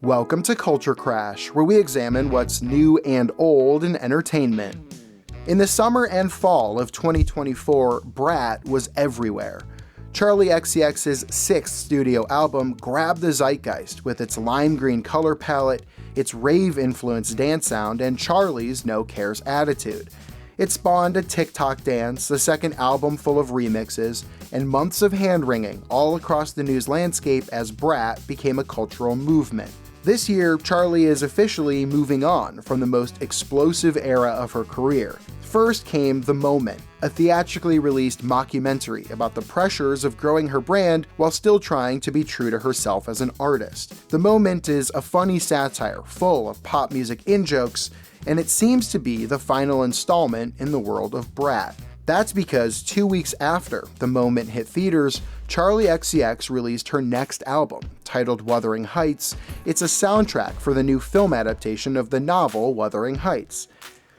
Welcome to Culture Crash, where we examine what's new and old in entertainment. In the summer and fall of 2024, Brat was everywhere. Charli XCX's sixth studio album grabbed the zeitgeist with its lime green color palette, its rave-influenced dance sound, and Charli's no-cares attitude. It spawned a TikTok dance, a second album full of remixes, and months of hand-wringing all across the news landscape as Brat became a cultural movement. This year, Charli is officially moving on from the most explosive era of her career. First came The Moment, a theatrically released mockumentary about the pressures of growing her brand while still trying to be true to herself as an artist. The Moment is a funny satire full of pop music in-jokes, and it seems to be the final installment in the world of Brat. That's because 2 weeks after The Moment hit theaters, Charli XCX released her next album, titled Wuthering Heights. It's a soundtrack for the new film adaptation of the novel Wuthering Heights.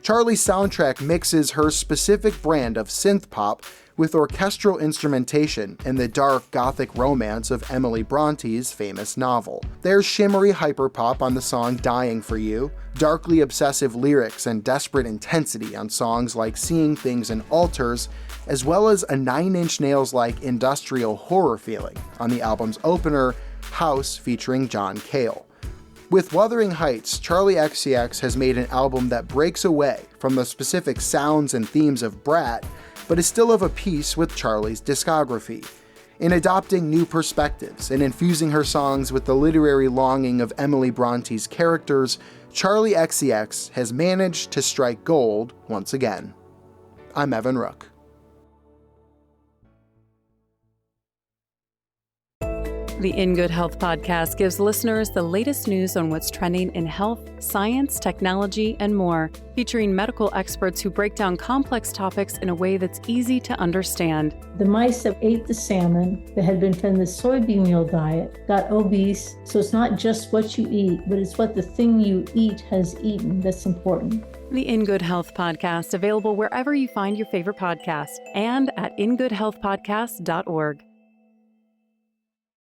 Charli's soundtrack mixes her specific brand of synth pop with orchestral instrumentation and the dark Gothic romance of Emily Bronte's famous novel. There's shimmery hyperpop on the song Dying for You, darkly obsessive lyrics and desperate intensity on songs like Seeing Things in Altars, as well as a Nine Inch Nails-like industrial horror feeling on the album's opener, House, featuring John Cale. With Wuthering Heights, Charli XCX has made an album that breaks away from the specific sounds and themes of Brat, but is still of a piece with Charli's discography. In adopting new perspectives and infusing her songs with the literary longing of Emily Bronte's characters, Charli XCX has managed to strike gold once again. I'm Evan Rook. The In Good Health podcast gives listeners the latest news on what's trending in health, science, technology, and more, featuring medical experts who break down complex topics in a way that's easy to understand. The mice that ate the salmon that had been fed the soybean meal diet got obese, so it's not just what you eat, but it's what the thing you eat has eaten that's important. The In Good Health podcast, available wherever you find your favorite podcast and at ingoodhealthpodcast.org.